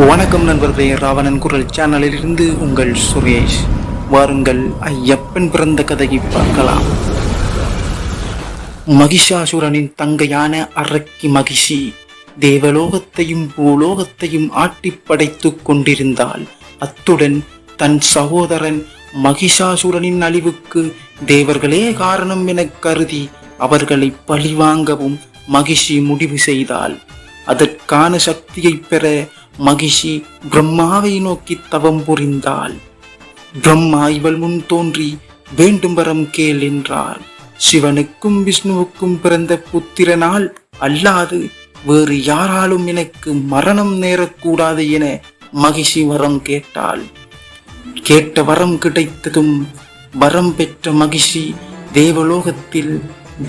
வணக்கம் நண்பர்களே, ராவணன் குரல் சேனலில் இருந்து உங்கள் சுரேஷ். வாருங்கள், ஐயப்பன் பிறந்த கதையை பார்க்கலாம். மகிஷாசுரனின் தங்கையான அரக்கி மகிஷி தேவலோகத்தையும் பூலோகத்தையும் ஆட்டி படைத்துக் கொண்டிருந்தாள். அத்துடன் தன் சகோதரன் மகிஷாசுரனின் அழிவுக்கு தேவர்களே காரணம் என கருதி அவர்களை பழிவாங்கவும் மகிஷி முடிவு செய்தாள். அதற்கான சக்தியை பெற மகிஷி பிரம்மாவை நோக்கி தவம் புரிந்தாள். பிரம்மா இவள் முன் தோன்றி வேண்டும் வரம் கேள் என்றார். சிவனுக்கும் விஷ்ணுவுக்கும் பிறந்த புத்திரனால் அல்லாது வேறு யாராலும் எனக்கு மரணம் நேரக்கூடாது என மகிஷி வரம் கேட்டாள். கேட்ட வரம் கிடைத்ததும் வரம் பெற்ற மகிஷி தேவலோகத்தில்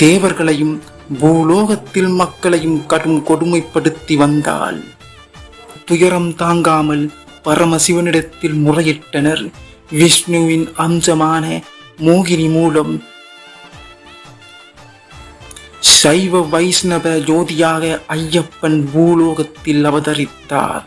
தேவர்களையும் பூலோகத்தில் மக்களையும் கடும் கொடுமைப்படுத்தி வந்தாள். துயரம் தாங்காமல் பரமசிவனிடத்தில் முறையிட்டனர். விஷ்ணுவின் அம்சமான மோகினி மூலம் சைவ வைஷ்ணவ ஜோதியாக ஐயப்பன் பூலோகத்தில் அவதரித்தார்.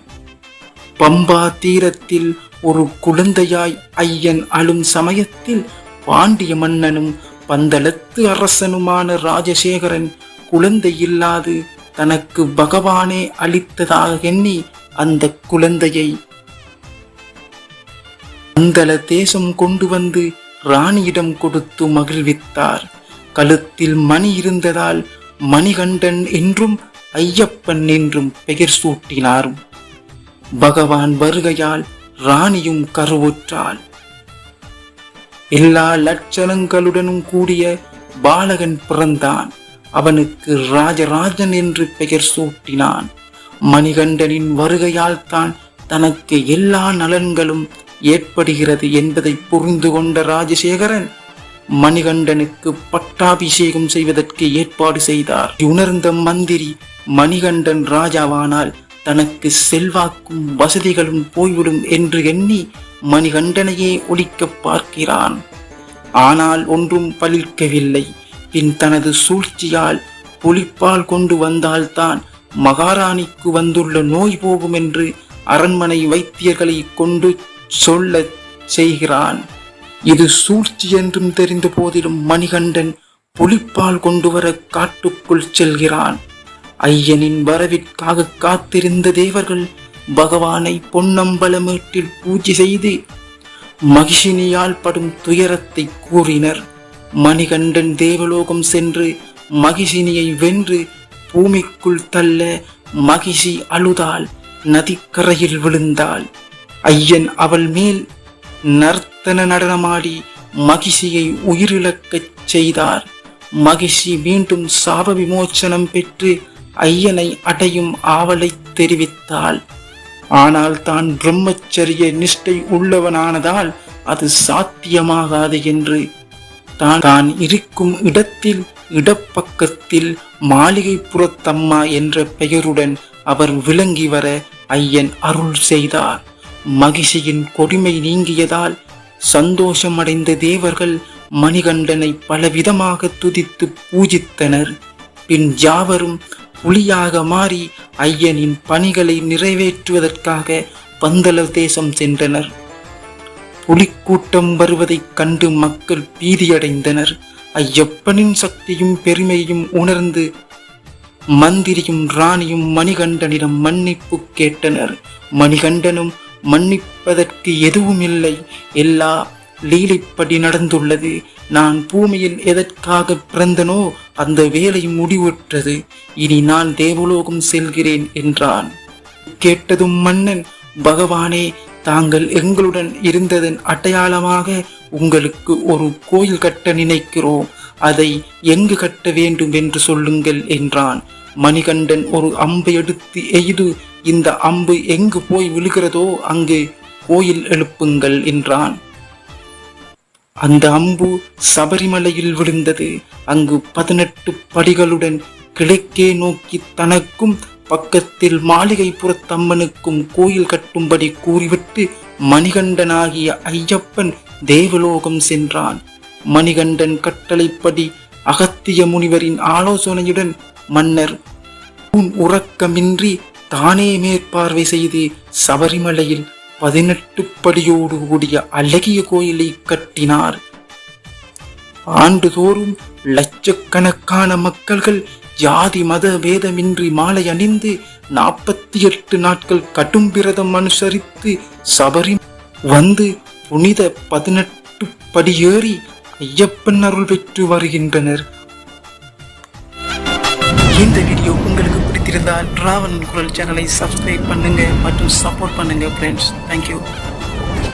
பம்பா தீரத்தில் ஒரு குழந்தையாய் ஐயன் அழும் சமயத்தில் பாண்டிய மன்னனும் பந்தளத்து அரசனுமான ராஜசேகரன் குழந்தை இல்லாது தனக்கு பகவானே அளித்ததாக எண்ணி அந்த குழந்தையை பந்தள தேசம் கொண்டு வந்து ராணியிடம் கொடுத்து மகிழ்வித்தார். கழுத்தில் மணி இருந்ததால் மணிகண்டன் என்றும் ஐயப்பன் என்றும் பெயர் சூட்டினார். பகவான் வருகையால் ராணியும் கருவுற்றாள். எல்லா லட்சணங்களுடனும் கூடிய பாலகன் பிறந்தான். அவனுக்கு ராஜராஜன் என்று பெயர் சூட்டினான். மணிகண்டனின் வருகையால் தான் தனக்கு எல்லா நலன்களும் ஏற்படுகிறது என்பதை புரிந்து கொண்ட ராஜசேகரன் மணிகண்டனுக்கு பட்டாபிஷேகம் செய்வதற்கு ஏற்பாடு செய்தார். உணர்ந்த மந்திரி மணிகண்டன் ராஜாவானால் தனக்கு செல்வாக்கும் வசதிகளும் போய்விடும் என்று எண்ணி மணிகண்டனையே ஒழிக்க பார்க்கிறான். ஆனால் ஒன்றும் பலிக்கவில்லை. பின் தனது சூழ்ச்சியால் புலிப்பால் கொண்டு வந்தால்தான் மகாராணிக்கு வந்துள்ள நோய் போகும் என்று அரண்மனை வைத்தியர்களை கொண்டு சொல்ல செய்கிறான். இது சூழ்ச்சி என்றும் தெரிந்த போதிலும் மணிகண்டன் புலிப்பால் கொண்டு வர காட்டுக்குள் செல்கிறான். ஐயனின் வரவிற்காக காத்திருந்த தேவர்கள் பகவானை பொன்னம்பலமேட்டில் பூஜை செய்து மகிஷினியால் படும் துயரத்தை கூறினர். மணிகண்டன் தேவலோகம் சென்று மகிஷினியை வென்று பூமிக்குள் தள்ள மகிஷி அழுதாள். நதிக்கரையில் விழுந்தாள். ஐயன் அவள் மேல் நர்த்தன நடனமாடி மகிஷியை உயிரிழக்கச் செய்தார். மகிஷி மீண்டும் சாப விமோச்சனம் பெற்று ஐயனை அடையும் ஆவலை தெரிவித்தாள். ஆனால் தான் பிரம்மச்சரிய நிஷ்டை உள்ளவனானதால் அது சாத்தியமாகாது என்று தான் இருக்கும் இடத்தில் இடப்பக்கத்தில் மாளிகை புறத்தம்மா என்ற பெயருடன் அவர் விளங்கி வர ஐயன் அருள் செய்தார். மகிஷியின் கொடுமை நீங்கியதால் சந்தோஷமடைந்த தேவர்கள் மணிகண்டனை பலவிதமாக துதித்து பூஜித்தனர். பின் யாவரும் புலியாக மாறி ஐயனின் பணிகளை நிறைவேற்றுவதற்காக பந்தள தேசம் சென்றனர். புலிக்கூட்டம் வருவதைக் கண்டு மக்கள் பீதியடைந்தனர். ஐயப்பனின் சக்தியும் பெருமையும் உணர்ந்து மந்திரியும் ராணியும் மணிகண்டனிடம் மன்னிப்பு கேட்டனர். மணிகண்டனும் மன்னிப்பதற்கு எதுவும் இல்லை, எல்லா லீலைப்படி நடந்துள்ளது. நான் பூமியில் எதற்காக பிறந்தனோ அந்த வேலை முடிவுற்றது. இனி நான் தேவலோகம் செல்கிறேன் என்றான். கேட்டதும் மன்னன், பகவானே, தாங்கள் எங்களுடன் இருந்ததன் அடையாளமாக உங்களுக்கு ஒரு கோயில் கட்ட நினைக்கிறோம். அதை எங்கு கட்ட வேண்டும் என்று சொல்லுங்கள் என்றான். மணிகண்டன் ஒரு அம்பை எடுத்து எய்து, இந்த அம்பு எங்கு போய் விழுகிறதோ அங்கு கோயில் எழுப்புங்கள் என்றான். அந்த அம்பு சபரிமலையில் விழுந்தது. அங்கு 18 படிகளுடன் கிழக்கே நோக்கி தனக்கும் பக்கத்தில் மாளிகை புறத்தம்மனுக்கும் கோயில் கட்டும்படி கூறிவிட்டு மணிகண்டனாகிய ஐயப்பன் தேவலோகம் சென்றான். மணிகண்டன் கட்டளைப்படி அகத்திய முனிவரின் ஆலோசனையுடன் மன்னர் உறக்கமின்றி தானே மேற்பார்வை செய்து சபரிமலையில் 18 படியோடு கூடிய அழகிய கோயிலை கட்டினார். ஆண்டுதோறும் லட்சக்கணக்கான மக்கள்கள் ஜாதி மத பேதமின்றி மாலை அணிந்து 48 நாட்கள் கடும் விரதம் அனுசரித்து சபரி வந்து புனித 18 படியேறி ஐயப்பன் அருள் பெற்று வருகின்றனர். இந்த வீடியோ உங்களுக்கு பிடித்திருந்தால் ராவணன் குரல் சேனலை சப்ஸ்கிரைப் பண்ணுங்க மற்றும் சப்போர்ட் பண்ணுங்க ஃப்ரெண்ட்ஸ். தேங்க்யூ.